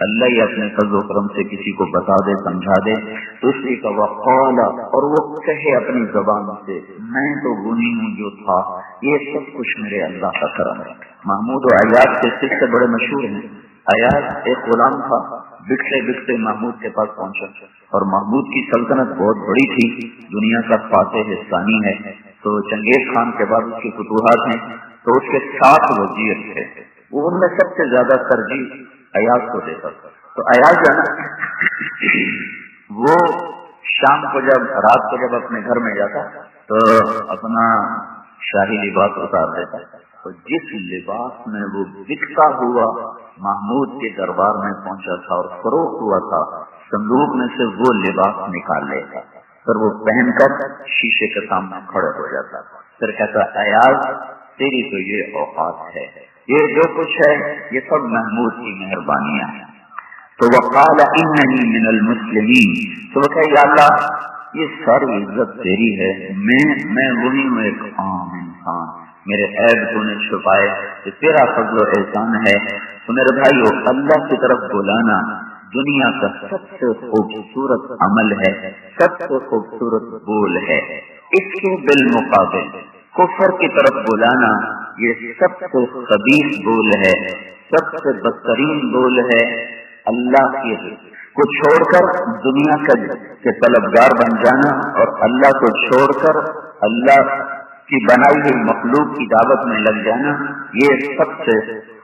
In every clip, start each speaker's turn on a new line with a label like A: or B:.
A: اللہ ہی اپنے فضل و کرم سے کسی کو بتا دے سمجھا دے تو اسی کا وقال، اور وہ کہے اپنی زبان سے میں تو غنی ہوں جو تھا، یہ سب کچھ میرے اللہ کا کرم ہے۔ محمود و ایاز کے قصے بڑے مشہور ہیں۔ ایاز ایک غلام تھا، بکتے بکتے محمود کے پاس پہنچا، اور محمود کی سلطنت بہت بڑی تھی، دنیا کا فاتح ثانی ہے، تو چنگیز خان کے بعد اس کی فتوحات ہیں، تو اس کے 7 وزیر تھے، وہ ان میں سب سے زیادہ ترجیح ایاز کو دیتا تھا۔ تو ایاز جو ہے نا، وہ شام کو رات کو جب اپنے گھر میں جاتا تو اپنا شاہی لباس اتار دیتا، تو جس لباس میں وہ بکتا ہوا محمود کے دربار میں پہنچا تھا اور فروخت ہوا تھا، صندوق میں سے وہ لباس نکال لیتا، پھر وہ پہن کر شیشے کے سامنے کھڑے ہو جاتا، پھر کہتا ایاز تیری تو یہ اوقات ہے، یہ جو کچھ ہے یہ سب محمود کی مہربانیاں ہیں۔ تو وقال اننی من المسلمین، تو وہ کہ یا اللہ یہ ساری عزت تیری ہے، میں وہی ہوں ایک عام انسان، میرے عیب تو نے چھپائے، یہ تیرا فضل و احسان ہے۔ تو میرے بھائیو، اللہ کی طرف بلانا دنیا کا سب سے خوبصورت عمل ہے، سب سے خوبصورت بول ہے۔ اس کے بالمقابل کفر کی طرف بلانا یہ سب سے خبیث بول ہے، سب سے بدترین بول ہے۔ اللہ کی کو چھوڑ کر دنیا کے طلبگار بن جانا اور اللہ کو چھوڑ کر اللہ کی بنائی ہوئی مخلوق کی دعوت میں لگ جانا، یہ سب سے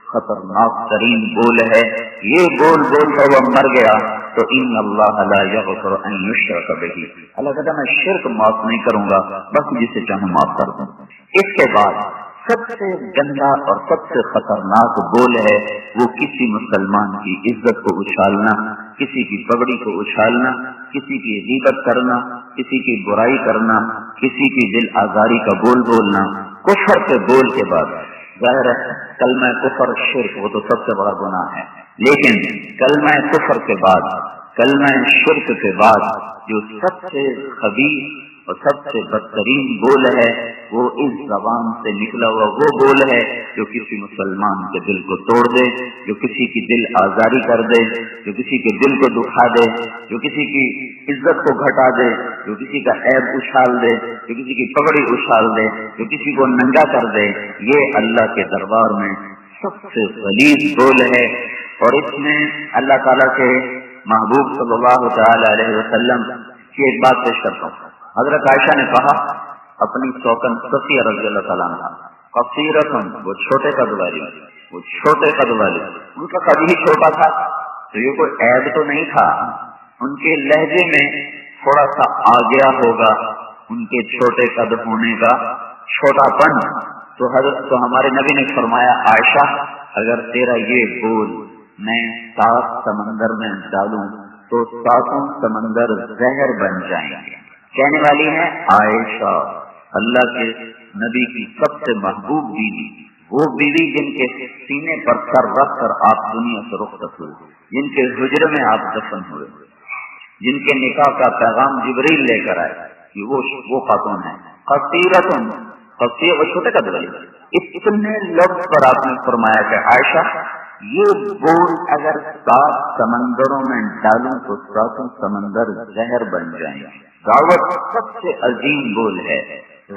A: خطرناک ترین بول ہے۔ یہ بول کر وہ مر گیا تو ان اللہ لا یغفر ان یشرک بہ، اللہ کہتا میں شرک معاف نہیں کروں گا، بس جسے چاہوں معاف کر دوں۔ اس کے بعد سب سے گندا اور سب سے خطرناک بول ہے وہ کسی مسلمان کی عزت کو اچھالنا، کسی کی پگڑی کو اچھالنا، کسی کی غیبت کرنا، کسی کی برائی کرنا، کسی کی دل آزاری کا بول بولنا۔ کفر کے بول کے بعد ظاہر ہے کلمہ کفر شرک وہ تو سب سے بڑا گناہ ہے، لیکن کلمہ کفر کے بعد، کلمہ شرک کے بعد جو سب سے خبیث اور سب سے بدترین بول ہے وہ اس زبان سے نکلا ہوا وہ بول ہے جو کسی مسلمان کے دل کو توڑ دے، جو کسی کی دل آزاری کر دے، جو کسی کے دل کو دکھا دے، جو کسی کی عزت کو گھٹا دے، جو کسی کا عیب اچھال دے، جو کسی کی پگڑی اچھال دے، جو کسی کو ننگا کر دے، یہ اللہ کے دربار میں سب سے غلیظ بول ہے۔ اور اس میں اللہ تعالیٰ کے محبوب صلی اللہ تعالی علیہ وسلم کی ایک بات پیش کرتا ہوں۔ حضرت عائشہ نے کہا اپنی سوکن صفیہ رضی اللہ تعالیٰ عنہ، قصیرتن وہ چھوٹے قد والی، وہ چھوٹے قد والی، ان کا قد ہی چھوٹا تھا تو یہ کوئی عیب تو نہیں تھا، ان کے لہجے میں تھوڑا سا آ گیا ہوگا ان کے چھوٹے قد ہونے کا چھوٹا پن۔ تو حضرت تو ہمارے نبی نے فرمایا عائشہ اگر تیرا یہ بول میں 7 سمندر میں ڈالوں تو 7 سمندر زہر بن جائیں گے۔ کہنے والی ہے عائشہ اللہ کے نبی کی سب سے محبوب بیوی، وہ بیوی جن کے سینے پر سر رکھ کر آپ دنیا سے رخصت ہوئے، جن کے حجرے میں آپ دفن ہوئے، جن کے نکاح کا پیغام جبریل لے کر آئے، کہ وہ خاتون ہے قصیرتن، قصیر وہ چھوٹے قد والی۔ اتنے لفظ پر آپ نے فرمایا کہ عائشہ یہ بول اگر 7 سمندروں میں ڈالوں تو 7 سمندر زہر بن جائیں گے۔ دعوت سب سے عظیم بول ہے،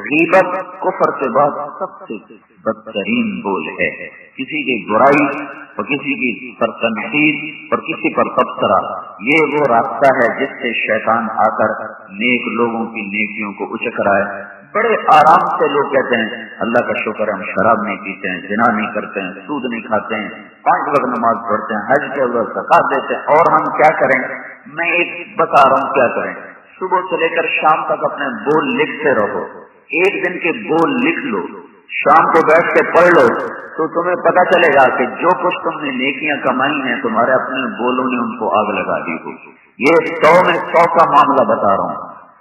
A: غیبت کفر کے بعد سب سے بدترین بول ہے۔ کسی کی برائی اور کسی کی پر تنقید اور کسی پر تبصرہ، یہ وہ راستہ ہے جس سے شیطان آ کر نیک لوگوں کی نیکیوں کو اچک رہا ہے۔ بڑے آرام سے لوگ کہتے ہیں اللہ کا شکر ہے ہم شراب نہیں پیتے ہیں، زنا نہیں کرتے ہیں، سود نہیں کھاتے ہیں، 5 وقت نماز پڑھتے ہیں، حج کے وقت زکات دیتے ہیں، اور ہم کیا کریں؟ میں ایک بتا رہا ہوں کیا کریں۔ صبح سے لے کر شام تک اپنے بول لکھتے رہو، ایک دن کے بول لکھ لو، شام کو بیٹھ کے پڑھ لو تو تمہیں پتہ چلے گا کہ جو کچھ تم نے نیکیاں کمائی ہیں تمہارے اپنے بولوں نے ان کو آگ لگا دی ہو۔ یہ 100 میں 100 کا معاملہ بتا رہا ہوں۔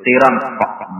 A: 13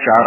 A: 4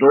A: 2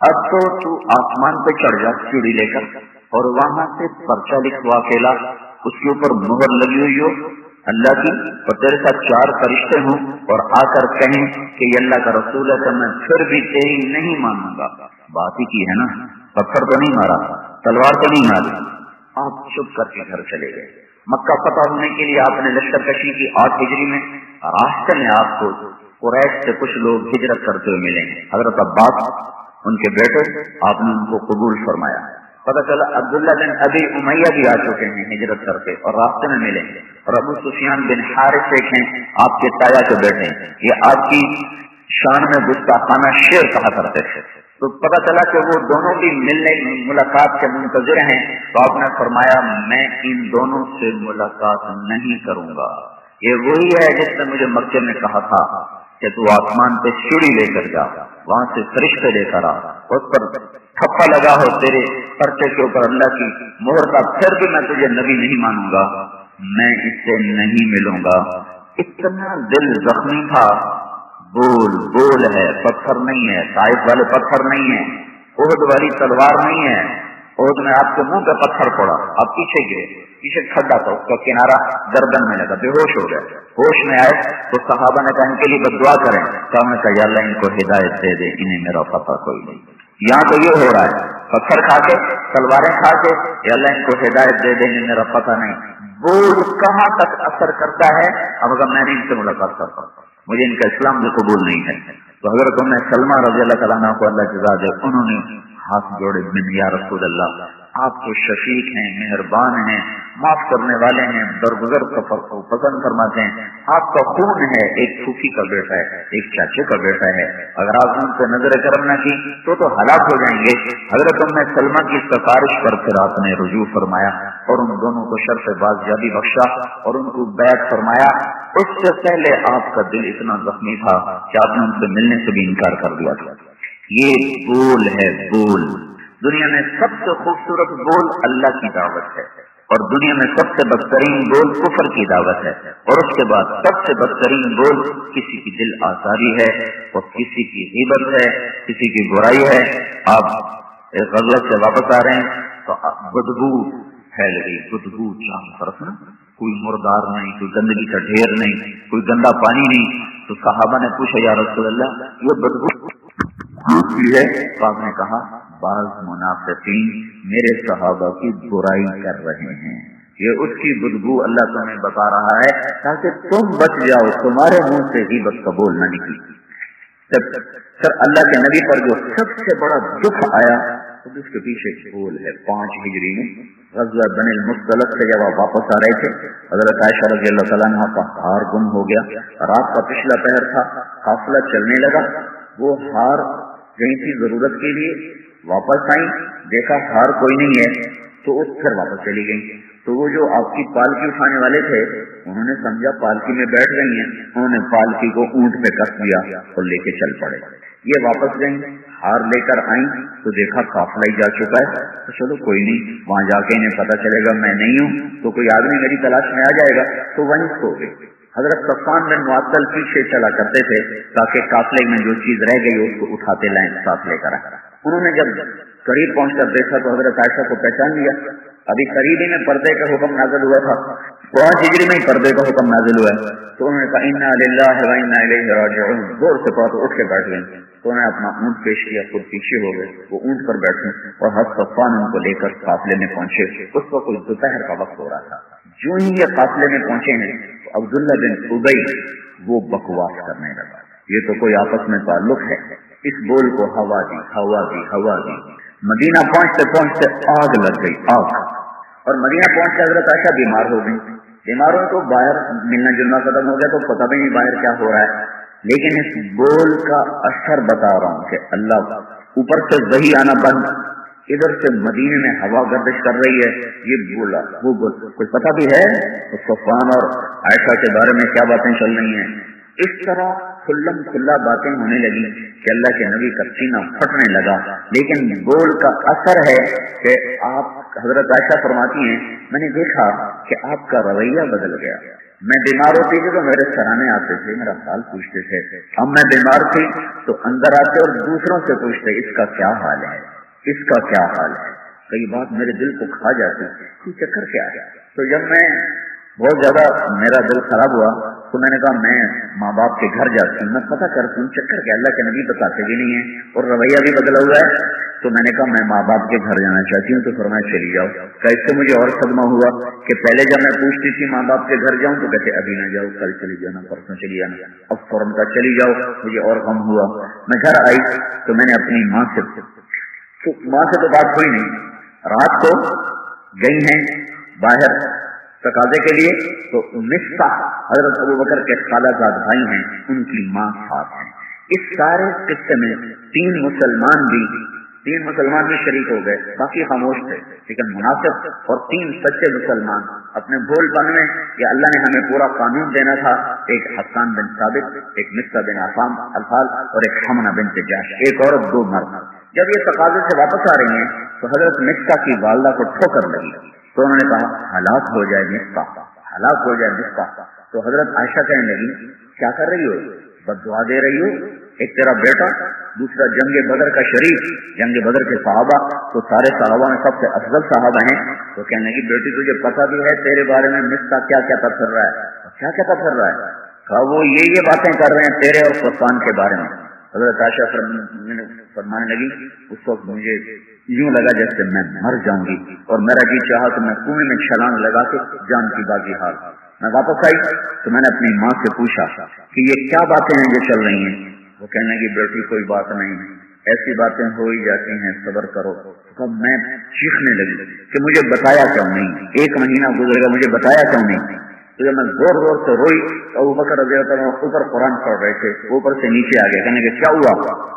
A: اب تو تو آسمان پہ چڑھ جا سیڑھی لے کر اور وہاں سے پرچہ لکھوا کے لا، اس کے اوپر مہر لگی ہوئی ہو اللہ کی، اور تیرے ساتھ 4 فرشتے ہوں اور آ کر کہیں کہ یہ اللہ کا رسول ہے، تو میں پھر بھی تیری نہیں مانوں گا۔ بات ہی کی ہے نا، پتھر تو نہیں مارا، تلوار تو نہیں ماری۔ آپ چپ کر کے گھر چلے گئے۔ مکہ فتح ہونے کے لیے آپ نے لشکر کشی کی 8 ہجری میں۔ راستے میں آپ کو قریش سے کچھ لوگ ہجرت کرتے ہوئے ملیں گے، حضرت عباس ان کے بیٹے، آپ نے ان کو قبول فرمایا۔ پتہ چلا عبداللہ بن ابی امیہ بھی آ چکے ہیں ہجرت کر کے اور راستے میں ملیں گے، اور ابو سفیان بن حارث ہیں آپ کے تایا کے بیٹے، یہ آپ کی شان میں گستاخانہ شعر کہا کرتے تھے۔ تو پتہ چلا کہ وہ دونوں بھی ملنے ملاقات کے منتظر ہیں، تو آپ نے فرمایا میں ان دونوں سے ملاقات نہیں کروں گا۔ یہ وہی ہے جس نے مجھے مکے میں کہا تھا کہ تو آسمان پہ سیڑھی لے کر جا، وہاں سے فرشتے لے کر آ، اس پر تھپا لگا ہو تیرے پرچے کے اوپر اللہ کی مہر کا، پھر بھی میں تجھے نبی نہیں مانوں گا، میں اس سے نہیں ملوں گا۔ اتنا دل زخمی تھا، بول بول ہے، پتھر نہیں ہے، طائف والے پتھر نہیں ہے، احد والی تلوار نہیں ہے۔ احد میں آپ کے منہ پہ پتھر پڑا، آپ پیچھے گئے، پیچھے کھڈا تھا، اس کا کنارہ گردن میں لگا، بے ہوش ہو گئے۔ ہوش میں آئے تو صحابہ نے کہا ان کے لیے بددعا کریں، کہا یا اللہ ان کو ہدایت دے دے، انہیں میرا پتہ کوئی نہیں۔ یہاں تو یہ ہو رہا ہے، پتھر کھا کے تلواریں کھا کے، یا اللہ ان کو ہدایت دے دے، انہیں میرا پتہ نہیں۔ بول کہاں تک اثر کرتا ہے؟ اب اگر میں نے ان سے ملاقات کرتا، مجھے ان کا اسلام بھی قبول نہیں ہے، تو حضرت ام سلمہ رضی اللہ تعالیٰ عنہ کو اللہ جزا دے، انہوں نے ہاتھ جوڑے، یا رسول اللہ آپ تو شفیق ہیں، مہربان ہیں، معاف کرنے والے ہیں، درگزر کو پسند فرماتے ہیں، آپ کا خون ہے، ایک پھوپھی کا بیٹا ہے، ایک چاچے کا بیٹا ہے، اگر آپ ان سے نظر کرم نہ کی تو ہلاک ہو جائیں گے۔ حضرت ام سلمہ کی سفارش پر پھر آپ نے رجوع فرمایا اور ان دونوں کو شرف بازیابی بخشا اور ان کو بیعت فرمایا۔ اس سے پہلے آپ کا دل اتنا زخمی تھا کہ آپ نے ان سے ملنے سے بھی انکار کر دیا تھا۔ یہ بول ہے، بول۔ دنیا میں سب سے خوبصورت بول اللہ کی دعوت ہے، اور دنیا میں سب سے بدترین بول کفر کی دعوت ہے، اور اس کے بعد سب سے بدترین بول کسی کی دل آزاری ہے اور کسی کی غیبت ہے، کسی کی برائی ہے۔ آپ غزوت سے واپس آ رہے ہیں تو بدبو پھیل گئی، بدبو چار طرف نا، کوئی مردار نہیں، کوئی گندگی کا ڈھیر نہیں، کوئی گندا پانی نہیں۔ تو صحابہ نے پوچھا یا رسول اللہ یہ بدبو ہے؟ تو آپ نے کہا بعض منافقین میرے صحابہ کی برائی کر رہے ہیں، یہ اس کی بدبو اللہ تمہیں بتا رہا ہے تاکہ تم بچ جاؤ، تمہارے منہ سے غیبت کا بول نہ نکلی۔ سر اللہ کے نبی پر جو سب سے بڑا دکھ آیا تو اس کے پیچھے بول ہے۔ 5 ہجری میں غزوہ بنی المصطلق سے جب آپ واپس آ رہے تھے، حضرت عائشہ رضی اللہ تعالیٰ عنہ کا ہار گم ہو گیا، رات کا پچھلا پہر تھا، قافلہ چلنے لگا، وہ ہار گئی تھی ضرورت کے لیے، واپس آئی، دیکھا ہار کوئی نہیں ہے، تو اس پھر واپس چلی گئی۔ تو وہ جو آپ کی پالکی اٹھانے والے تھے انہوں نے سمجھا پالکی میں بیٹھ گئی ہیں، انہوں نے پالکی کو اونٹ پہ کس دیا اور لے کے چل پڑے۔ یہ واپس گئیں، ہار لے کر آئیں تو دیکھا قافلہ ہی جا چکا ہے، تو چلو کوئی نہیں، وہاں جا کے انہیں پتہ چلے گا میں نہیں ہوں تو کوئی آدمی میری تلاش میں آ جائے گا، تو وہیں سو گئے۔ حضرت صفوان بن معطل پیچھے چلا کرتے تھے تاکہ قافلے میں جو چیز رہ گئی اس کو اٹھاتے لائیں، ساتھ لے کر آئے۔ انہوں نے جب قریب پہنچ کر دیکھا تو حضرت عائشہ کو پہچان لیا، ابھی قریب ہی میں پردے کا حکم نازل ہوا تھا، 5 ہجری میں ہی پردے کا حکم نازل ہوا ہے، تو انہوں نے کہا انا للہ و انا الیہ راجعون، زور سے پڑھ اٹھ کے بیٹھ گئے، تو انہوں نے اپنا اونٹ پیش کیا، خود پیچھے ہو گئے، وہ اونٹ پر بیٹھے اور حضرت صفوان ان کو لے کر قافلے میں پہنچے۔ اس وقت کوئی دوپہر کا وقت ہو رہا تھا، جو ہی یہ قافلے میں پہنچے ہیں تو عبداللہ بن ابی وہ بکواس کرنے لگا، یہ تو کوئی آپس میں تعلق ہے، اس بول کو ہوا دی ہوا دی ہوا دی۔ مدینہ پہنچتے پہنچتے آگ لگ گئی، آگ، اور مدینہ پہنچ کے حضرت عائشہ بیمار ہو گئی۔ بیماروں تو باہر ملنا جلنا ختم ہو گیا تو پتہ بھی نہیں باہر کیا ہو رہا ہے، لیکن اس بول کا اثر بتا رہا ہوں کہ اللہ اوپر سے وحی آنا بند، ادھر سے مدینے میں ہوا گردش کر رہی ہے، یہ بولا وہ بول کوئی پتہ بھی ہے تو صفوان اور عائشہ کے بارے میں کیا باتیں چل رہی ہیں، اس طرح کھلم کھلا باتیں ہونے لگی کہ اللہ کے نبی کا سینہ پھٹنے لگا. لیکن بول کا اثر ہے کہ آپ حضرت عائشہ فرماتی ہیں میں نے دیکھا کہ آپ کا رویہ بدل گیا. میں بیمار ہوتی تھی تو میرے سرانے آتے تھے، میرا حال پوچھتے تھے. اب میں بیمار تھی تو اندر آتے اور دوسروں سے پوچھتے اس کا کیا حال ہے، اس کا کیا حال ہے. کئی بات میرے دل کو کھا جاتی کہ چکر کیا ہے. تو جب میں بہت زیادہ میرا دل خراب ہوا تو میں نے کہا میں ماں باپ کے گھر جاتی ہوں، میں پتہ کرتی ہوں چکر کیا. اللہ کے نبی بتاتے بھی نہیں ہیں اور رویہ بھی بدلا ہوا ہے. تو میں نے کہا میں ماں باپ کے گھر جانا چاہتی ہوں. تو فرمایا چلی جاؤ. کیسے مجھے اور صدمہ ہوا کہ پہلے جب میں پوچھتی تھی ماں باپ کے گھر جاؤں تو کہتے ابھی نہ جاؤ، کل چلی جانا، پرسوں چلی جانا. اب فوراً کا چلی جاؤ. مجھے اور غم ہوا. میں گھر آئی تو میں نے اپنی ماں سے تو بات ہوئی نہیں. رات کو گئی ہیں باہر تقاضے کے لیے تو مصطح حضرت ابوبکر کے خالہ زاد بھائی ہیں، ان کی ماں ساتھ ہیں. اس سارے قصے میں تین مسلمان بھی شریک ہو گئے، باقی خاموش تھے. لیکن منافق اور تین سچے مسلمان اپنے بھول بن میں یا اللہ نے ہمیں پورا قانون دینا تھا. ایک حسان بن ثابت، ایک مصطح بن عفان الفال اور ایک حمنہ بنت جاش، ایک عورت دو مرد. جب یہ تقاضے سے واپس آ رہی ہیں تو حضرت مصطح کی والدہ کو ٹھوکر لگی تو انہوں نے کہا ہلاک ہو جائے مصطح، ہلاک ہو جائے مصطح. تو حضرت عائشہ کہنے لگی کیا کر رہی ہو، بد دعا دے رہی ہو. ایک تیرا بیٹا، دوسرا جنگ بدر کا شریف، جنگ بدر کے صحابہ تو سارے صحابہ میں سب سے افضل صحابہ ہیں. تو کہنے لگی بیٹی تجھے پتہ بھی ہے تیرے بارے میں مصطح کیا کیا پھر رہا ہے، کیا کیا پھر رہا ہے. کہا وہ یہ باتیں کر رہے ہیں تیرے اور صفوان کے بارے میں. حضرت عائشہ فرمانے لگی اس وقت مجھے یوں لگا جیسے میں مر جاؤں گی اور میرا جی چاہا تو میں کنویں میں چھلانگ لگا کے جان کی باقی حال. میں واپس آئی تو میں نے اپنی ماں سے پوچھا کہ یہ کیا باتیں ہیں جو چل رہی ہیں. وہ کہنے لگی بیٹی کوئی بات نہیں، ایسی باتیں ہو ہی جاتی ہیں، صبر کرو. تو میں چیخنے لگی کہ مجھے بتایا کیوں نہیں، 1 مہینہ گزرے گا مجھے بتایا کیوں نہیں. تو جب میں زور زور سے روئی تو ابوبکر رضی اللہ عنہ اوپر قرآن پڑھ رہے تھے، اوپر سے نیچے آ گئے. کہنے کہ کیا ہوا؟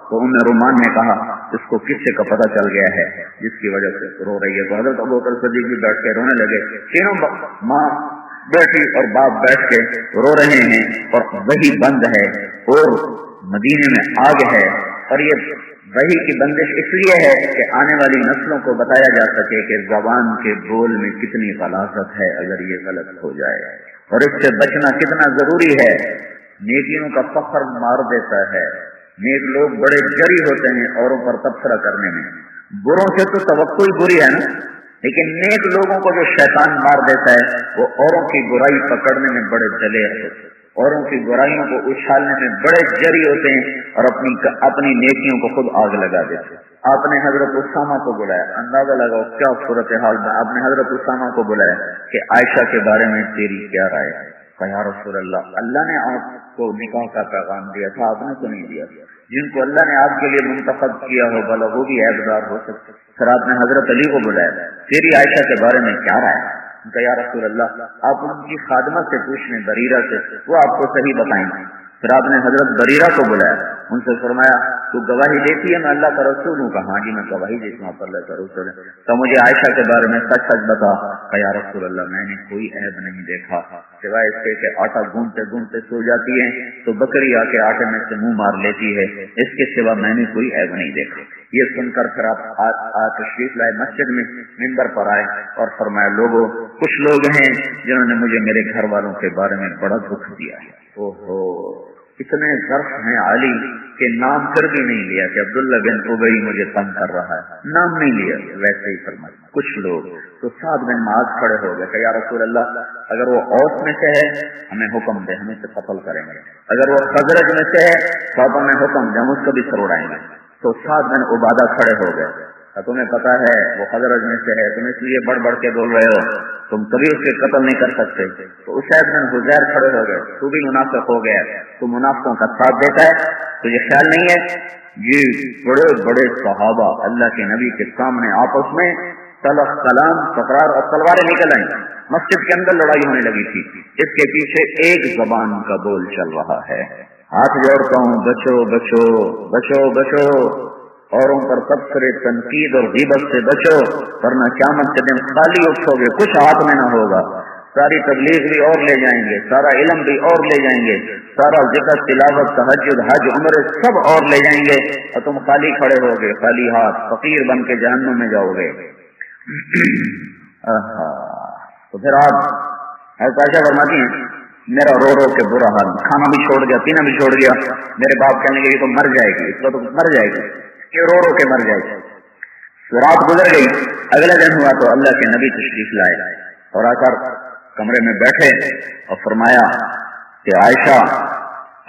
A: تو ام رومان نے کہا اس کو قصے کا پتہ چل گیا ہے جس کی وجہ سے رو رہی ہے. تو حضرت ابوبکر صدیق بھی بیٹھ کے رونے لگے. تینوں ماں بیٹی اور باپ بیٹھ کے رو رہے ہیں اور وہی بند ہے اور مدینے میں آگ ہے. اور یہ وحی کی بندش اس لیے ہے کہ آنے والی نسلوں کو بتایا جا سکے کہ زبان کے بول میں کتنی غلاظت ہے اگر یہ غلط ہو جائے، اور اس سے بچنا کتنا ضروری ہے. نیکیوں کا فخر مار دیتا ہے. نیک لوگ بڑے جری ہوتے ہیں اوروں پر تبصرہ کرنے میں. بروں سے تو توقع ہی بری ہے نا، لیکن نیک لوگوں کو جو شیطان مار دیتا ہے وہ اوروں کی برائی پکڑنے میں بڑے دلیر ہوتے ہیں، اوروں کی برائیوں کو اچھالنے میں بڑے جری ہوتے ہیں اور اپنی نیکیوں کو خود آگ لگا دیتے ہیں. آپ نے حضرت اسامہ کو بلایا، اندازہ لگاؤ کیا صورتحال میں. آپ نے حضرت اسامہ کو بلایا کہ عائشہ کے بارے میں تیری کیا رائے ہے. یا رسول اللہ نے آپ کو نکاح کا پیغام دیا تھا، آپ نے تو نہیں دیا. جن کو اللہ نے آپ کے لیے منتخب کیا ہو بھلا وہ بھی عیبدار ہو سکتے. پھر آپ نے حضرت علی کو بلایا، تیری عائشہ کے بارے میں کیا رائے ہے. یا رسول اللہ آپ ان کی خادمہ سے پوچھ لیں، بریرہ سے، وہ آپ کو صحیح بتائیں گے. پھر آپ نے حضرت بریرہ کو بلایا، ان سے فرمایا تو گواہی دیتی ہے میں اللہ کا رسول ہوں. کہا ہاں جی میں گواہی دیتا ہوں آپ اللہ کا رسول ہے. تو مجھے عائشہ کے بارے میں سچ سچ بتا. یا رسول اللہ میں نے کوئی عیب نہیں دیکھا سوائے اس کے کہ آٹا گونتے گونتے سو جاتی ہے تو بکری آ کے آٹے میں سے منہ مار لیتی ہے، اس کے سوا میں نے کوئی عیب نہیں دیکھا. یہ سن کر پھر آپ تشریف لائے مسجد میں، منبر پر آئے اور فرمایا لوگوں کچھ لوگ ہیں جنہوں نے مجھے میرے گھر والوں کے بارے میں بڑا دکھ دیا ہے. اوہو اتنے ظرف ہیں عالی کہ نام پھر بھی نہیں لیا کہ عبداللہ بن ابی مجھے تنگ کر رہا ہے، نام نہیں لیا. ویسے ہی فرمایا کچھ لوگ تو سعد بن معاذ کھڑے ہو گئے کہ یا رسول اللہ اگر وہ اوس میں سے ہے ہمیں حکم دے، ہمیں سے قتل کریں گے. اگر وہ خزرج میں سے ہے تو ہمیں حکم دے، ہم اس کو بھی سر اڑائیں گے. تو سعد بن عبادہ کھڑے ہو گئے. تمہیں پتا ہے وہ خزرج میں سے ہے، تم اس لیے بڑھ بڑھ کے بول رہے ہو، تم کبھی اس کے قتل نہیں کر سکتے. تو اسید بن حذیر کھڑے ہو گئے، تو بھی منافق ہو گیا، تو منافقوں کا ساتھ دیتا ہے. تو یہ خیال نہیں ہے یہ بڑے بڑے صحابہ اللہ کے نبی کے سامنے آپس میں تلخ کلام تکرار اور تلواریں نکل آئیں. مسجد کے اندر لڑائی ہونے لگی تھی، اس کے پیچھے ایک زبان کا بول چل رہا ہے، ہاتھ جوڑتا ہوں بچو بچو بچو بچو، اوروں پر تبصرے تنقید اور غیبت سے بچو ورنہ قیامت کے دن خالی اٹھو گے، کچھ ہاتھ میں نہ ہوگا. ساری تبلیغ بھی اور لے جائیں گے، سارا علم بھی اور لے جائیں گے، سارا ذکر تلاوت تہجد حج عمرے سب اور لے جائیں گے، اور تم خالی کھڑے ہو گے، خالی ہاتھ فقیر بن کے جہنم میں جاؤ گے۔ تو پھر آپ عائشہ فرماتی ہیں میرا رو رو کے برا حال، کھانا بھی چھوڑ دیا، پینا بھی چھوڑ دیا۔ میرے باپ کہنے لگے یہ تو مر جائے گی، اس کو تو مر جائے گی، یہ رو رو کے مر جائے گی۔ رات گزر گئی، اگلا دن ہوا تو اللہ کے نبی تشریف لائے اور آ کر کمرے میں بیٹھے اور فرمایا کہ عائشہ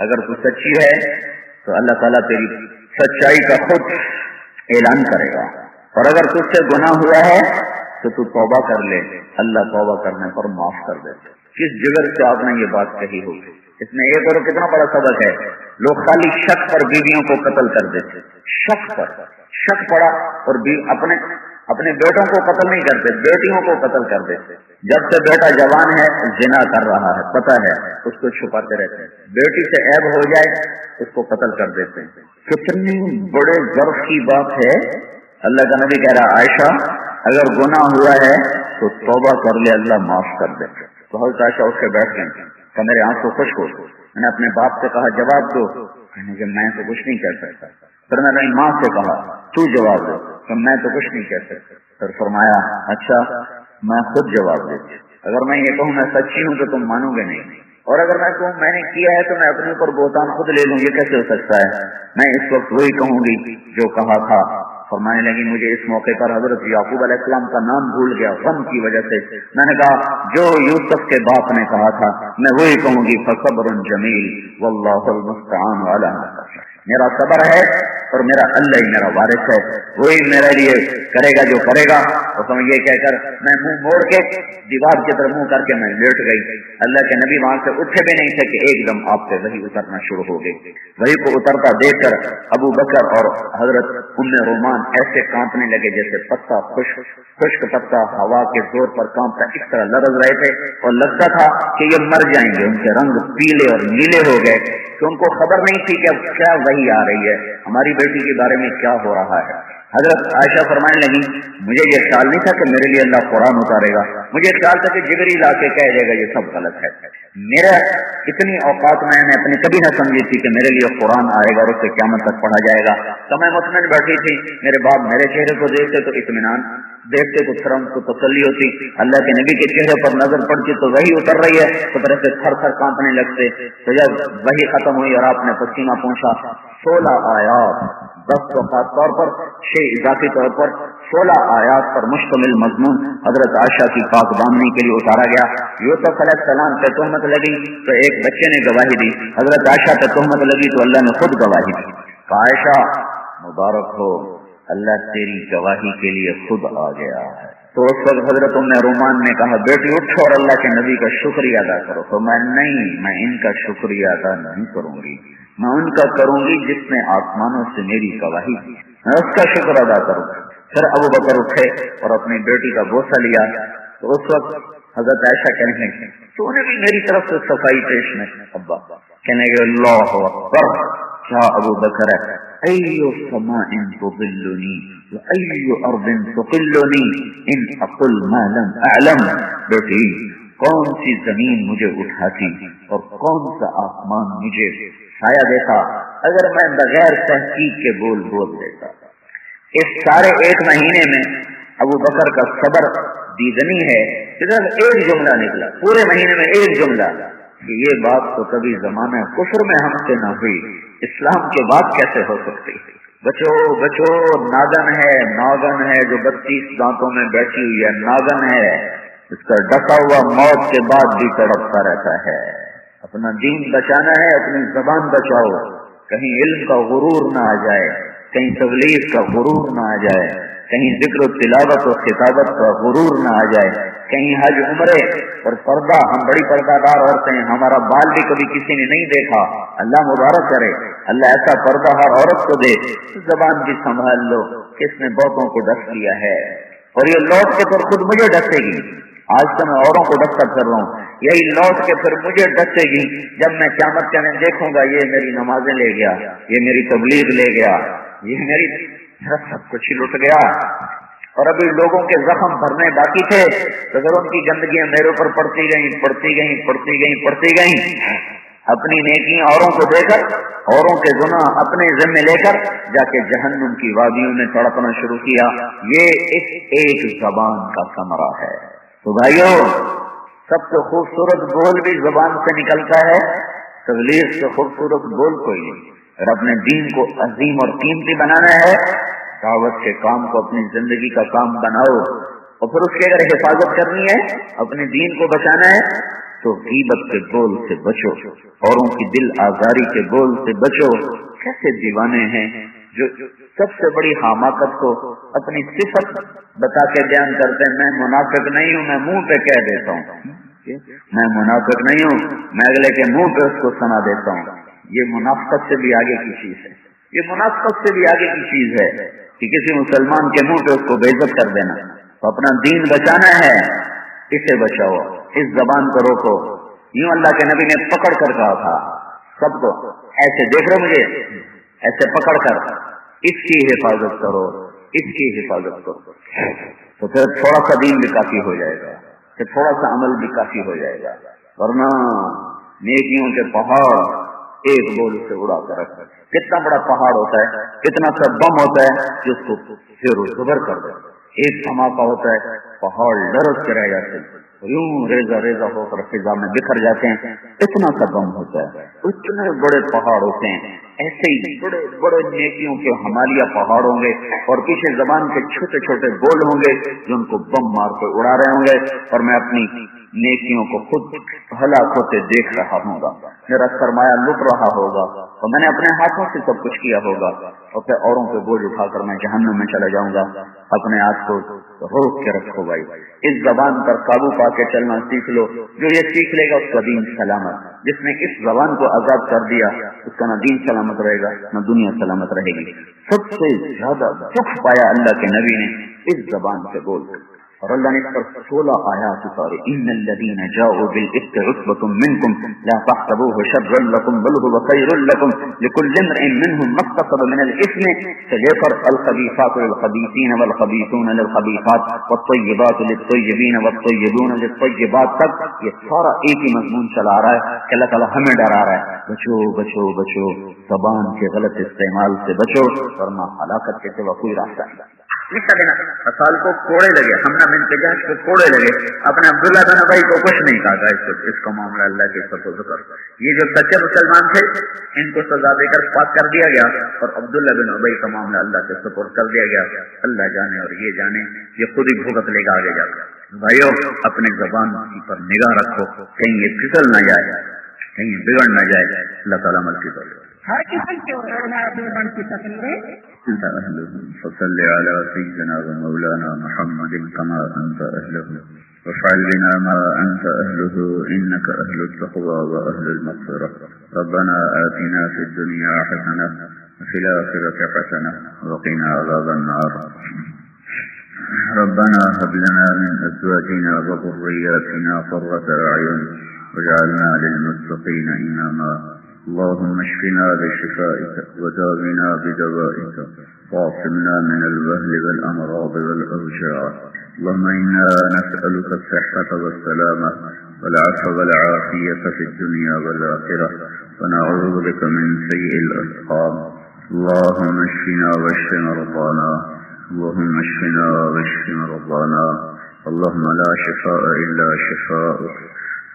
A: اگر تو سچی ہے تو اللہ تعالیٰ تیری سچائی کا خود اعلان کرے گا، اور اگر تجھ سے گناہ ہوا ہے تو تو توبہ کر لے، اللہ توبہ کرنے پر معاف کر دے۔ کس جگر سے آپ نے یہ بات کہی ہوگی؟ اس میں ایک اور کتنا بڑا سبق ہے۔ لوگ خالی شک پر بیویوں کو قتل کر دیتے، شک پر، شک پڑا اور اپنے بیٹوں کو قتل نہیں کرتے، بیٹیوں کو قتل کر دیتے۔ جب سے بیٹا جوان ہے زنا کر رہا ہے، پتہ ہے، اس کو چھپاتے رہتے ہیں، بیٹی سے عیب ہو جائے اس کو قتل کر دیتے ہیں۔ کتنی بڑے ظرف کی بات ہے۔ اللہ کا نبی کہہ رہا عائشہ اگر گناہ ہوا ہے تو توبہ کر لے، اللہ معاف کر دے۔ تو حضرت عائشہ اٹھ کے بیٹھ گئے کہ میرے آنکھوں خشک ہو۔ میں نے اپنے باپ سے کہا جواب دو، کہنے کہ میں تو کچھ نہیں کہہ سکتا۔ پھر میں نے ماں سے کہا تو جواب دو، کہ میں تو کچھ نہیں کہہ سکتا۔ پھر فرمایا اچھا میں خود جواب دیتی، اگر میں یہ کہوں میں سچی ہوں تو تم مانو گے نہیں، اور اگر میں کہوں میں نے کیا ہے تو میں اپنے اوپر بہتان خود لے لوں، یہ کیسے ہو سکتا ہے؟ میں اس وقت وہی کہوں گی جو کہا تھا۔ فرمانے لگی مجھے اس موقع پر حضرت یعقوب علیہ السلام کا نام بھول گیا غم کی وجہ سے۔ میں نے کہا جو یوسف کے باپ نے کہا تھا میں وہی کہوں گی، فصبر جمیل واللہ المستعان علی ما تصفون۔ میرا صبر ہے اور میرا اللہ ہی میرا وارث ہے، وہی میرے لیے کرے گا جو کرے گا۔ اور تم یہ کہہ کر میں منہ موڑ کے دیوار کی طرف منہ کر کے میں لیٹ گئی۔ اللہ کے نبی وہاں سے اٹھے بھی نہیں تھے کہ ایک دم آپ سے وہی اترنا شروع ہو گئی۔ وہی کو اترتا دیکھ کر ابو بکر اور حضرت ام رومان ایسے کانپنے لگے جیسے پتا خشک پتا ہوا کے زور پر کانپتا، اس طرح لرز رہے تھے اور لگتا تھا کہ یہ مر جائیں گے۔ ان کے رنگ پیلے اور نیلے ہو گئے کہ ان کو خبر نہیں تھی کہ اب کیا وحی آ رہی ہے، ہماری بیٹی کے بارے میں کیا ہو رہا ہے۔ حضرت عائشہ فرمانے لگی مجھے یہ خیال نہیں تھا کہ میرے لیے اللہ قرآن اتارے گا، مجھے خیال تھا کہ جبریل آ کے کہہ دے گا یہ سب غلط ہے۔ میرا اتنی اوقات میں نے اپنی کبھی نہ سمجھی تھی کہ میرے لیے قرآن آئے گا اور اسے قیامت تک پڑھا جائے گا۔ تو میں مطمئن بیٹھی تھی، میرے باپ میرے چہرے کو دیکھتے تو اطمینان، دیکھتے تو پھر ہم کو تسلی ہوتی، اللہ کے نبی کے چہرے پر نظر پڑتی تو وہی اتر رہی ہے تو پھر سے تھر تھر کانپنے لگتے۔ تو جب وہی ختم ہوئی اور آپ نے پسینہ پہنچا، 16 آیات 10 تو خاص طور پر 6 اضافی طور پر 16 آیات پر مشتمل مضمون حضرت عائشہ کی پاک دامنی کے لیے اتارا گیا۔ یوسف علیہ السلام پہ تہمت لگی تو ایک بچے نے گواہی دی، حضرت عائشہ پہ تہمت لگی تو اللہ نے خود گواہی دی۔ عائشہ مبارک ہو، اللہ تیری گواہی کے لیے خود آ گیا ہے۔ تو اس وقت حضرت ام رومان نے کہا بیٹی اٹھو اور اللہ کے نبی کا شکریہ ادا کرو۔ تو میں ان کا شکریہ ادا نہیں کروں گی، میں ان کا کروں گی جس نے آسمانوں سے میری گواہی دی، میں اس کا شکر ادا کروں گا۔ پھر ابو بکر اٹھے اور اپنی بیٹی کا بوسہ لیا۔ تو اس وقت حضرت عائشہ کہنے لگی تو نے بھی میری طرف سے صفائی پیش نہیں۔ ابا کہنے لگے اللہ اکبر، کیا ابو بکر ہے، ایو سماء تظلنی وایو ارض تقلنی ان اقل ما لم اعلم۔ بیٹی کون سی زمین مجھے اٹھاتی اور کون سا آسمان مجھے سایہ دیتا اگر میں بغیر تحقیق کے بول دیتا۔ اس سارے 1 مہینے میں ابو بکر کا صبر دیدنی ہے، صرف ایک جملہ نکلا پورے مہینے میں، ایک جملہ کہ یہ بات تو کبھی زمانہ کفر میں ہم سے نہ ہوئی، اسلام کے بعد کیسے ہو سکتی؟ بچو بچو، ناگن ہے جو 32 دانتوں میں بیٹھی ہوئی ہے، ناگن ہے، اس کا ڈکا ہوا موت کے بعد بھی تڑپتا رہتا ہے۔ اپنا دین بچانا ہے، اپنی زبان بچاؤ، کہیں علم کا غرور نہ آ جائے، کہیں تبلیغ کا غرور نہ آ جائے، کہیں ذکر و تلاوت و خطابت کا غرور نہ آ جائے، کہیں حج عمرے اور پردہ، ہم بڑی پردہ دار عورتیں ہیں، ہمارا بال بھی کبھی کسی نے نہیں دیکھا، اللہ مبارک کرے، اللہ ایسا پردہ ہر عورت کو دے۔ زبان بھی سنبھال لو، کس نے بہتوں کو ڈس لیا ہے اور یہ لوٹ کے پھر خود مجھے ڈسے گی۔ آج تو میں اوروں کو ڈستا پھر رہا ہوں، یہی لوٹ کے پھر مجھے ڈسے گی جب میں قیامت کے دن دیکھوں گا یہ میری نمازیں لے گیا، یہ میری تبلیغ لے گیا، یہ میری سب کچھ ہی لٹ گیا۔ اور ابھی لوگوں کے زخم بھرنے باقی تھے تو اگر ان کی گندگیاں میرے اوپر پڑتی گئیں اپنی نیکی اوروں کو دے کر، اوروں کے گناہ اپنے ذمہ لے کر جا کے جہنم کی وادیوں میں تڑپنا شروع کیا. یہ اس ایک زبان کا ثمرہ ہے. تو بھائیو، سب سے خوبصورت بول بھی زبان سے نکلتا ہے، تبلیغ سے خوبصورت بول کوئی نہیں. اور اپنے دین کو عظیم اور قیمتی بنانا ہے، دعوت کے کام کو اپنی زندگی کا کام بناؤ، اور پھر اس کی اگر حفاظت کرنی ہے، اپنے دین کو بچانا ہے، تو غیبت کے بول سے بچو، اوروں کی دل آزاری کے بول سے بچو. کیسے دیوانے ہیں جو سب سے بڑی حماقت کو اپنی صفت بتا کے بیان کرتے ہیں. میں منافق نہیں ہوں، میں منہ پہ کہہ دیتا ہوں میں منافق نہیں ہوں، میں اگلے کے منہ پہ اس کو سنا دیتا ہوں. یہ منافقت سے بھی آگے کی چیز ہے. یہ منافقت سے بھی آگے کی چیز ہے کہ کسی مسلمان کے منہ پہ اس کو بے عزت کر دینا. تو اپنا دین بچانا ہے، اسے بچاؤ، اس زبان کو روکو. یوں اللہ کے نبی نے پکڑ کر کہا تھا سب کو، ایسے دیکھ رہے مجھے، ایسے پکڑ کر اس کی حفاظت کرو، اس کی حفاظت کرو. تو پھر تھوڑا سا دین بھی کافی ہو جائے گا، پھر تھوڑا سا عمل بھی کافی ہو جائے گا. ورنہ نیکیوں کے پہاڑ ایک بول سے اڑا کر رکھا. کتنا بڑا پہاڑ ہوتا ہے، کتنا سا بم ہوتا ہے جس کو زیر و زبر کر دے. ایک دھماکہ ہوتا ہے، پہاڑ لرز کے رہ جاتے ہیں، یوں ریزہ ریزہ ہو کر فضا میں بکھر جاتے ہیں. اتنا سا بم ہوتا ہے، اتنے بڑے پہاڑ ہوتے ہیں. ایسے ہی بڑے بڑے نیکیوں کے ہمالیہ پہاڑ ہوں گے، اور پیچھے زبان کے چھوٹے چھوٹے بول ہوں گے جو ان کو بم مار کے اڑا رہے ہوں گے. اور میں اپنی نیکیوں کو خود ہلاک ہوتے دیکھ رہا ہوں گا، میرا سرمایہ لٹ رہا ہوگا، اور میں نے اپنے ہاتھوں سے سب کچھ کیا ہوگا، اور پھر اوروں کے بوجھ اٹھا کر میں جہنم میں چلا جاؤں گا. اپنے آپ کو روک کے رکھو بھائی. اس زبان پر قابو پا کے چلنا سیکھ لو. جو یہ سیکھ لے گا اس کا دین سلامت. جس نے اس زبان کو آزاد کر دیا اس کا نہ دین سلامت رہے گا نہ دنیا سلامت رہے گی. سب سے زیادہ دکھ پایا اللہ کے نبی نے اس زبان سے بول کر، اور اللہ نے اس پر 16 آیات اتارے. ان الذين جاءوا بالافك عصبة منكم لا تحسبوه شرا لكم بل هو خير لكم لكل امرئ منهم ما اكتسب من الاثم. سے کر الخبيثات للخبيثين والخبيثون للخبيثات والطيبات للطيبين والطيبون للطيبات تک یہ سارا ایک ہی مضمون چلا رہا ہے کہ اللہ تعالیٰ ہمیں ڈرا رہا ہے، بچو بچو بچو، زبان کے غلط استعمال سے بچو، ورنہ ہلاکت کے سوا کوئی راستہ نہیں. لکھا دینا اصال کو کوڑے لگے، ہمنا بن تجاج کو کوڑے لگے، اپنے عبداللہ بن ابی کو کچھ نہیں کہا. اس کا معاملہ اللہ کے سپرد کر. یہ جو سچے مسلمان تھے ان کو سزا دے کر پاک کر دیا گیا، اور عبداللہ بن ابی کا معاملہ اللہ کے سپرد کر دیا گیا. اللہ جانے اور یہ جانے، یہ خود ہی بھگت لے گا آگے جا کر. بھائیو، اپنے زبان پر نگاہ رکھو، کہیں یہ پھسل نہ جائے، کہیں بگڑ نہ جائے. اللہ تعالیٰ مدد کرے.
B: ہر قسم کے علماء کی تقریریں
A: فصل على سيدنا ومولانا محمد كما أنت أهله وافعل بنا ما أنت أهله إنك أهل التقوى وأهل المغفرة. ربنا آتنا في الدنيا حسنة وفي الآخرة حسنة وقنا عذاب النار. ربنا هب لنا من أزواجنا وذرياتنا قرة أعين واجعلنا للمتقين إماما. اللهم اشفنا بشفائك وداونا بدوائك واعصمنا من الوهن والأمراض والأوجاع. اللهم إنا نسألك الصحة والسلامة والعفو والعافية في الدنيا والآخرة ونعوذ بك من سيء الأسقام. اللهم اشفنا واشف مرضانا، اللهم اشفنا واشف مرضانا. اللهم لا شفاء إلا شفاؤك.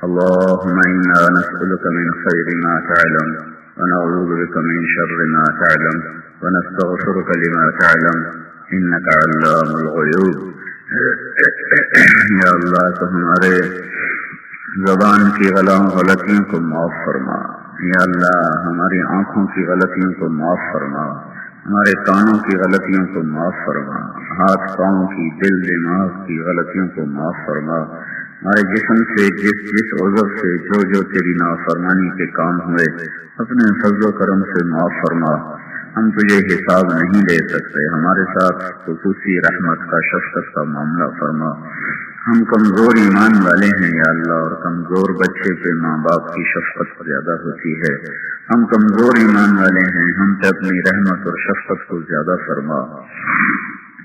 A: اللهم إنا نسألك من خير ما تعلم ونعوذ بك من شر ما تعلم ونستغفرك لما تعلم إنك علام الغيوب. یا اللہ تو ہمارے زبان کی غلطیوں کو معاف فرما. یا اللہ ہماری آنکھوں کی غلطیوں کو معاف فرما، ہمارے کانوں کی غلطیوں کو معاف فرما، ہاتھ پاؤں کی، دل دماغ کی غلطیوں کو معاف فرما. ہمارے جسم سے جس عذر سے جو تیری نافرمانی کے کام ہوئے اپنے فضل و کرم سے معاف فرما. ہم تجھے حساب نہیں دے سکتے، ہمارے ساتھ خصوصی رحمت کا شفقت کا معاملہ فرما. ہم کمزور ایمان والے ہیں یا اللہ، اور کمزور بچے پہ ماں باپ کی شفقت زیادہ ہوتی ہے. ہم کمزور ایمان والے ہیں، ہم پہ اپنی رحمت اور شفقت کو زیادہ فرما.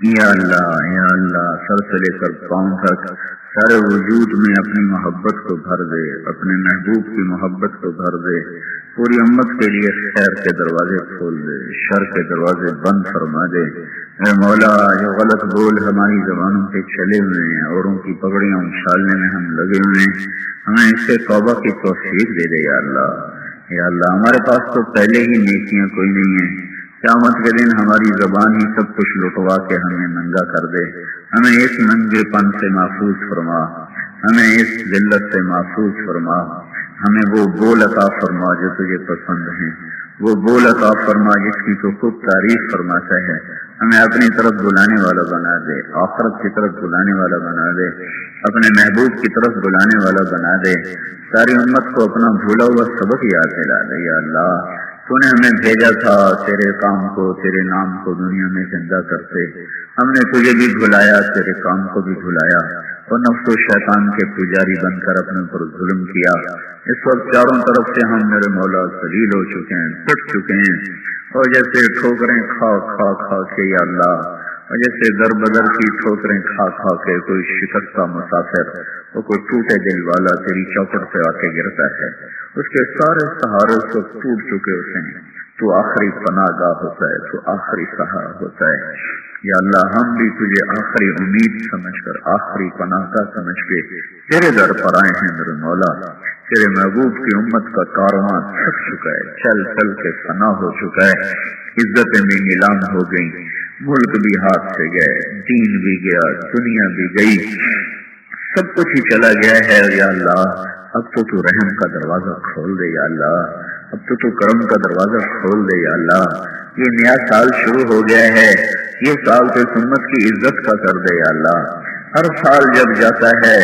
A: یا اللہ سر سے لے کر پاؤں تک سارے وجود میں اپنی محبت کو بھر دے، اپنے محبوب کی محبت کو بھر دے، پوری امت کے لیے خیر کے دروازے کھول دے، شر کے دروازے بند فرما دے۔ اے مولا، جو غلط بول ہماری زبانوں پہ چلے ہوئے ہیں، اوروں کی پگڑیاں اچھالنے میں ہم لگے ہوئے ہیں، ہمیں اس سے توبہ کی توفیق دے دے یا اللہ۔ یا اللہ، ہمارے پاس تو پہلے ہی نیکیاں کوئی نہیں ہیں، قیامت کے دن ہماری زبان ہی سب کچھ لٹوا کے ہمیں ننگا کر دے۔ ہمیں اس ننگے پن سے محفوظ فرما، ہمیں اس ذلت سے محفوظ فرما، ہمیں وہ بول عطا فرما جو تجھے پسند ہیں، وہ بول عطا فرما جس کی تو خود تعریف فرماتا ہے۔ ہمیں اپنی طرف بلانے والا بنا دے، آخرت کی طرف بلانے والا بنا دے، اپنے محبوب کی طرف بلانے والا بنا دے، ساری امت کو اپنا بھولا ہوا سبق یاد دلا دے یا اللہ۔ تو نے ہمیں بھیجا تھا تیرے کام کو، تیرے نام کو دنیا میں زندہ کرتے، ہم نے تجھے بھی بھلایا، تیرے کام کو بھی بھلایا، اور نفس و شیطان کے پجاری بن کر اپنے پر ظلم کیا۔ اس وقت چاروں طرف سے ہم میرے مولا ذلیل ہو چکے ہیں، پٹ چکے ہیں، اور جیسے ٹھوکریں کھا کھا کھا کے یا اللہ، اور جیسے در بدر کی ٹھوکریں کھا کھا کے کوئی شکستہ مسافر اور کوئی ٹوٹے دل والا تیری چوکٹ پہ آ کے گرتا ہے، اس کے سارے سہارے سب ٹوٹ چکے ہوتے ہیں، تو آخری پناہ گاہ ہوتا ہے، تو آخری سہارا ہوتا ہے یا اللہ۔ ہم بھی تجھے آخری امید سمجھ کر، آخری پناہ گاہ سمجھ کے تیرے در پر آئے ہیں میرے مولا۔ تیرے محبوب کی امت کا کارواں تھک چکا ہے، چل چل کے فنا ہو چکا ہے، عزتیں بھی نیلام ہو گئی، ملک بھی ہاتھ سے گئے، دین بھی گیا، دنیا بھی گئی، سب کچھ ہی چلا گیا ہے یا اللہ۔ اب تو رحم کا دروازہ کھول دے یا اللہ، اب تو کرم کا دروازہ کھول دے یا اللہ۔ یہ نیا سال شروع ہو گیا ہے، یہ سال تو امت کی عزت کا کر دے یا اللہ۔ ہر سال جب جاتا ہے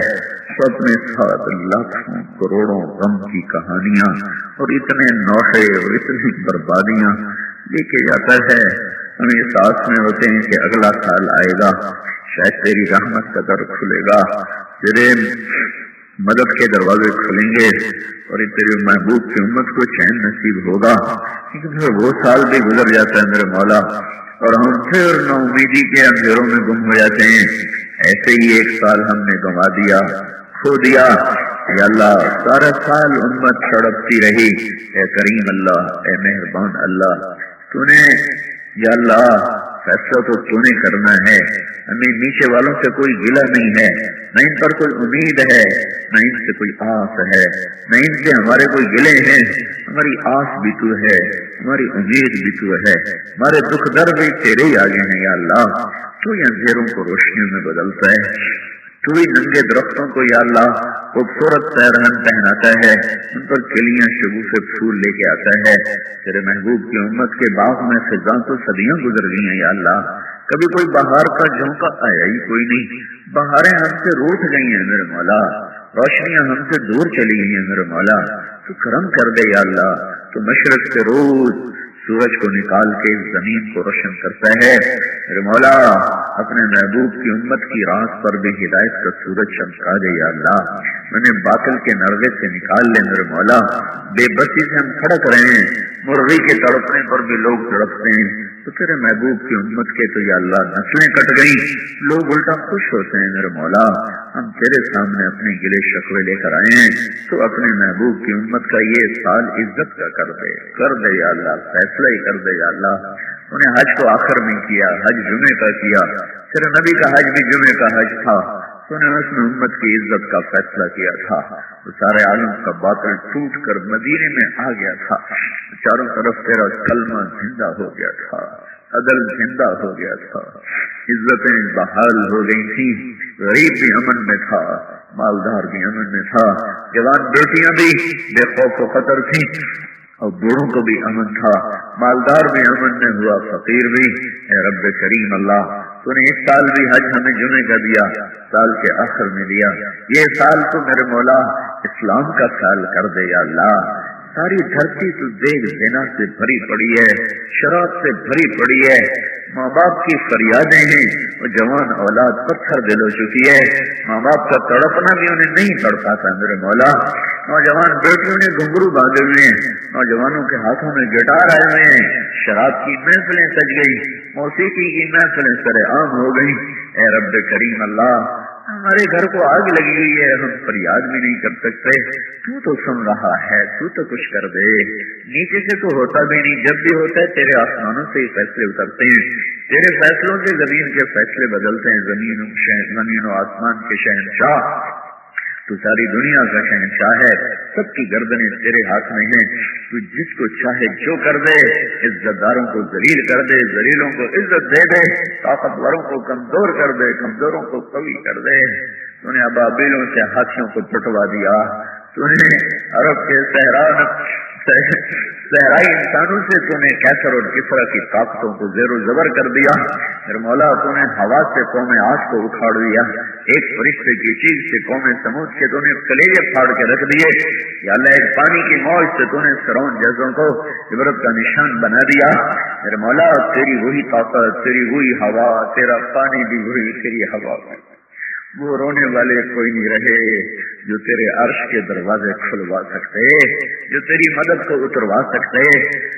A: تو اپنے ساتھ لاکھوں کروڑوں غم کی کہانیاں اور اتنے نوحے اور اتنی بربادیاں لے کے جاتا ہے۔ ہم اس آس میں ہوتے ہیں کہ اگلا سال آئے گا، شاید تیری رحمت کا در کھلے گا، تیرے مدد کے دروازے کھلیں گے اور تیرے محبوب کی امت کو چین نصیب ہوگا۔ لیکن پھر وہ سال بھی گزر جاتا ہے میرے مولا، اور ہم پھر نا امیدی کے اندھیروں میں گم ہو جاتے ہیں۔ ایسے ہی ایک سال ہم نے گنوا دیا، کھو دیا یا اللہ۔ سارا سال امت تڑپتی رہی، اے کریم اللہ، اے مہربان اللہ، تو نے یا اللہ فیصلہ تو نے کرنا ہے۔ ہمیں نیچے والوں سے کوئی گلہ نہیں ہے، نہ ان پر کوئی امید ہے، نہ ان سے کوئی آس ہے، نہ ان سے ہمارے کوئی گلے ہیں۔ ہماری آس بھی تو ہے، ہماری امید بھی تو ہے، ہمارے دکھ درد بھی تیرے ہی آگے ہیں یا اللہ۔ تو یہ اندھیروں کو روشنیوں میں بدلتا ہے، تو ہی ننگے درختوں کو یا اللہ خوبصورت پیرہن پہناتا ہے، ان پر کلیاں شگوفے پھول لے کے آتا ہے۔ تیرے محبوب کی امت کے باغ میں خزاں تو صدیاں گزر گئی ہیں یا اللہ، کبھی کوئی بہار کا جھونکا آیا ہی کوئی نہیں۔ بہاریں ہم سے روٹھ گئی ہیں میرے مولا، روشنیاں ہم سے دور چلی گئی ہیں میرے مولا۔ تو کرم کر دے یا اللہ۔ تو مشرق سے روز سورج کو نکال کے زمین کو روشن کرتا ہے میرے مولا، اپنے محبوب کی امت کی رات پر بھی ہدایت کا سورج چمکا دے یا اللہ۔ انہیں باطل کے نروے سے نکال لے میرے مولا۔ بے بسی سے ہم کھڑک رہے ہیں، مرغی کے تڑپنے پر بھی لوگ تڑپتے ہیں، تو تیرے محبوب کی امت کے تو یا اللہ نسلیں کٹ گئی، لوگ الٹا خوش ہوتے ہیں میرے مولا۔ ہم تیرے سامنے اپنے گلے شکوے لے کر آئے ہیں، تو اپنے محبوب کی امت کا یہ سال عزت کا کر دے یا اللہ، فیصلہ ہی کر دے یا اللہ۔ انہیں حج کو آخر میں کیا، حج جمعے کا کیا، تیرے نبی کا حج بھی جمعے کا حج تھا، تو نے اس میں امت کی عزت کا فیصلہ کیا تھا۔ تو سارے عالم کا باطل ٹوٹ کر مدینے میں آ گیا تھا، چاروں طرف تیرا کلمہ زندہ ہو گیا تھا، عدل زندہ ہو گیا تھا، عزتیں بحال ہو گئی تھی، غریب بھی امن میں تھا، مالدار بھی امن میں تھا، جوان بیٹیاں بھی بے خوف و خطر تھی، اور بوڑھوں کو بھی امن تھا، مالدار بھی امن میں ہوا، فقیر بھی۔ اے رب کریم اللہ، تو نے اس سال بھی حج ہمیں جمعے کا دیا، سال کے آخر میں دیا۔ یہ سال تو میرے مولا اسلام کا سال کر دے یا اللہ۔ ساری دھرتی تو دیکھ زنا سے بھری پڑی ہے، شراب سے بھری پڑی ہے، ماں باپ کی فریادیں ہیں، اور جوان اولاد پتھر دل ہو چکی ہے، ماں باپ کا تڑپنا بھی انہیں نہیں تڑ پاتا میرے مولا۔ نوجوان بیٹیوں نے گھنگرو باندھے ہوئے ہیں، نوجوانوں کے ہاتھوں میں گٹار آئے ہوئے ہیں، شراب کی محفلیں سج گئی، موسیقی کی محفلیں سرعام ہو گئی. اے رب کریم اللہ، ہمارے گھر کو آگ لگی ہوئی ہے، ہم فریاد بھی نہیں کر سکتے، تو سن رہا ہے، تو کچھ کر دے. نیچے سے تو ہوتا بھی نہیں، جب بھی ہوتا ہے تیرے آسمانوں سے ہی فیصلے اترتے ہیں، تیرے فیصلوں سے زمین کے فیصلے بدلتے ہیں. زمین و آسمان کے شہنشاہ، تو ساری دنیا کا شہنشاہ ہے، سب کی گردنیں تیرے ہاتھ میں ہیں. تو جس کو چاہے جو کر دے، عزت داروں کو ذلیل کر دے، ذلیلوں کو عزت دے دے، طاقتوروں کو کمزور کر دے، کمزوروں کو قوی کر دے. تو نے ابابیلوں سے ہاتھیوں کو پٹوا دیا، تو نے عرب کے صحرائی انسانوں سے تو نے کیسر اور کسرا کی طاقتوں کو زیر و زبر کر دیا. پھر مولا تو نے ہوا سے قوم عاد کو اکھاڑ دیا، ایک فرشتے کی چیز سے قوم سمود کے تو نے کلیجے پھاڑ کے رکھ دیے. یا اللہ ایک پانی کی موج سے تو نے فرعون جیسوں کو عبرت کا نشان بنا دیا. میرے مولا تیری وہی طاقت، تیری وہی ہوا، تیرا پانی بھی وہی تیری ہوا. وہ رونے والے کوئی نہیں رہے جو تیرے عرش کے دروازے کھلوا سکتے، جو تیری مدد کو اتروا سکتے.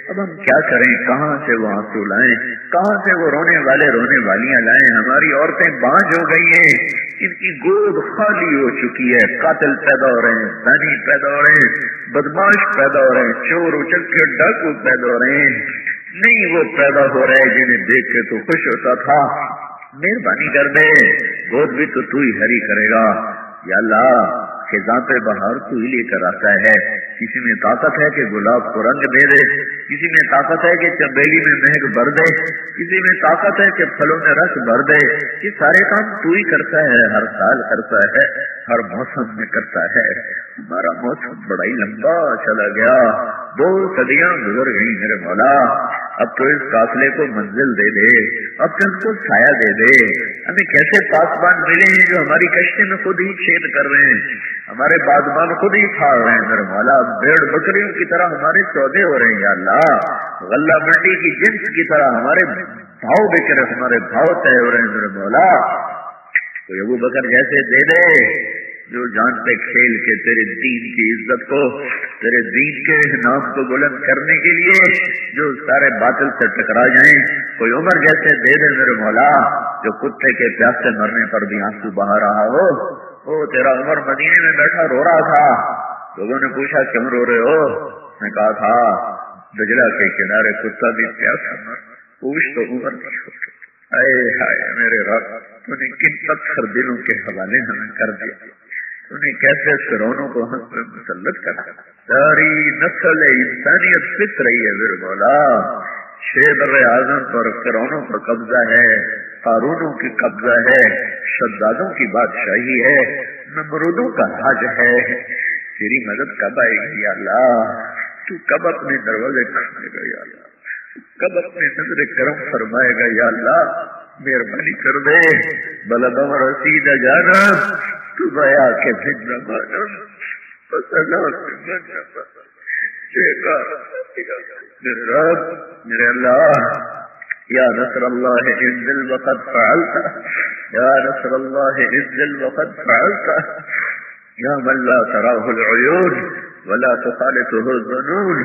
A: اب ہم کیا کریں؟ کہاں سے وہ آنسو لائیں؟ کہاں سے وہ رونے والے رونے والیاں لائیں؟ ہماری عورتیں بانجھ ہو گئی ہیں، ان کی گود خالی ہو چکی ہے. قاتل پیدا ہو رہے ہیں، زانی پیدا ہو رہے ہیں، بدماش پیدا ہو رہے ہیں، چور اچکے ڈاکو پیدا ہو رہے ہیں. نہیں وہ پیدا ہو رہے جنہیں دیکھ کے تو خوش ہوتا تھا. مہربانی کر دے، گود بھی تو ہی ہری کرے گا. یا اللہ خزاں پہ بہار تو ہی لے کر آتا ہے. کسی میں طاقت ہے کہ گلاب کو رنگ دے دے، کسی میں طاقت ہے کہ چنبیلی میں مہک بھر دے، کسی میں طاقت ہے کہ پھلوں میں رس بھر دے. یہ سارے کام تو ہی کرتا ہے، ہر سال کرتا ہے، ہر موسم میں کرتا ہے. ہمارا موسم بڑا ہی لمبا چلا گیا، 2 صدیاں گزر گئی. میرے مولا اب تو اس قافلے کو منزل دے دے، اب تو اس کو سایہ دے دے. ہمیں کیسے پاسبان ملے ہیں جو ہماری کشتی میں خود ہی چھید کر رہے ہیں، ہمارے بادبان خود ہی پھاڑ رہے ہیں. میرے مولا بھیڑ بکریوں کی طرح ہمارے سودے ہو رہے ہیں. یا اللہ غلہ منڈی کی جنس کی طرح ہمارے بھاؤ بک رہے، ہمارے بھاؤ طے ہو رہے ہیں. میرے مولا کوئی ابو بکر جیسے دے دے جو جان پہ کھیل کے تیرے دین کی عزت کو، تیرے دین کے نام کو بلند کرنے کے لیے جو سارے باطل سے ٹکرا جائیں. کوئی عمر جیسے دے دے میرے مولا جو کتے کے پیاس سے مرنے پر بھی آنسو بہا رہا ہو. وہ تیرا عمر مدینے میں بیٹھا رو رہا تھا، لوگوں نے پوچھا کیوں رو رہے ہو؟ اس نے کہا تھا دجلہ کے کنارے کتا بھی پیاسا مر، پوچھ تو عمر نہیں ہو. اے ہائے میرے رب، تو نے کن پتھر دلوں کے حوالے ہمیں کر دیا، تو نے کیسے فرعونوں کو ہم پہ مسلط کر دیا. ساری نسل انسانیت فت رہی ہے میرے مولا. شیبر اعظم پر فرعونوں کا قبضہ ہے، قارونوں کی قبضہ ہے، شدادوں کی بادشاہی ہے، نمرودوں کا راج ہے. تیری مدد کب آئے گی یا اللہ؟ تو کب اپنے دروازے کھولے گا یا اللہ؟ کب اپنے نظر کرم فرمائے گا یا اللہ؟ مہربانی کر دے. بلد رسید جانا تو بیا کے بھجنا مانا میرے رب میرے اللہ. یا نصر اللہ انزل وقد فعلت، یا نصر اللہ انزل وقد فعلت، یا من لا تراه العیون ولا تخالطه الظنون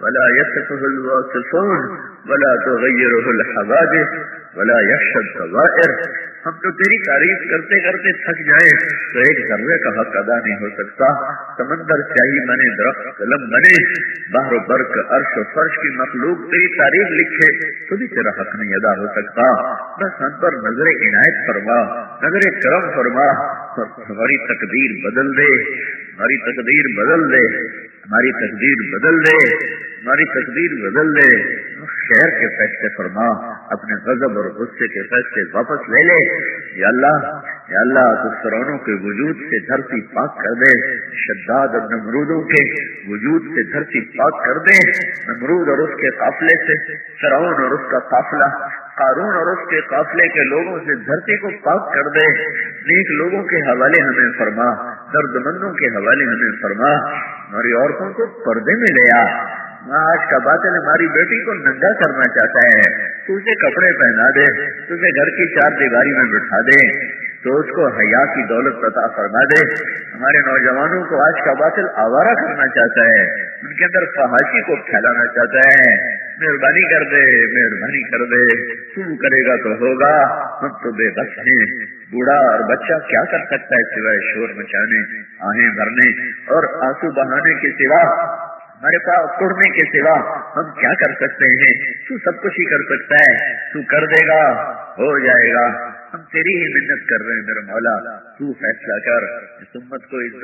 A: ولا يصفه الواصفون ولا تغيره الحوادث ولا يخشى الضوائر. ہم تو تیری تعریف کرتے کرتے تھک جائیں تو ایک ذرے کا حق ادا نہیں ہو سکتا. سمندر چاہیے بنے، درخت قلم بنے، بحر و برق عرش و فرش کی مخلوق تیری تعریف لکھے تو بھی تیرا حق نہیں ادا ہو سکتا. بس ہم پر نظر عنایت فرما، نظر کرم فرما، ہماری تقدیر بدل دے، ہماری تقدیر بدل دے، ہماری تقدیر بدل دے، ہماری تقدیر بدل دے. خیر کے فیصلے فرما، اپنے غضب اور غصے کے فیصلے واپس لے لے. یا اللہ تو فرعونوں کے وجود سے دھرتی پاک کر دے، شداد اور نمرودوں کے وجود سے دھرتی پاک کر دے. نمرود اور اس کے قافلے سے، فرعون اور اس کا قافلہ، قارون اور اس کے قافلے کے لوگوں سے دھرتی کو پاک کر دے. نیک لوگوں کے حوالے ہمیں فرما، درد مندوں کے حوالے ہمیں فرما. ہماری عورتوں کو پردے میں لے آ. آج کا باطل ہماری بیٹی کو ننگا کرنا چاہتا ہے، تو اسے کپڑے پہنا دے، تو اسے گھر کی 4 دیواری میں بٹھا دے. تو اس کو حیا کی دولت عطا فرما دے. ہمارے نوجوانوں کو آج کا باطل آوارہ کرنا چاہتا ہے، ان کے اندر فحاشی کو پھیلانا چاہتا ہے. مہربانی کر دے، مہربانی کر دے، تو کرے گا تو ہوگا. ہم تو بے بس ہیں. بوڑھا اور بچہ کیا کر سکتا ہے سوائے شور مچانے، آہیں بھرنے اور آنسو بہانے کے سوا؟ ہمارے پاس توڑنے کے سوا ہم کیا کر سکتے ہیں؟ تو سب کچھ ہی کر سکتا ہے، تو کر دے گا، ہو جائے گا. ہم تیری ہی منت کر رہے ہیں میرے مولا، تو فیصلہ کر. اس امت کو عزت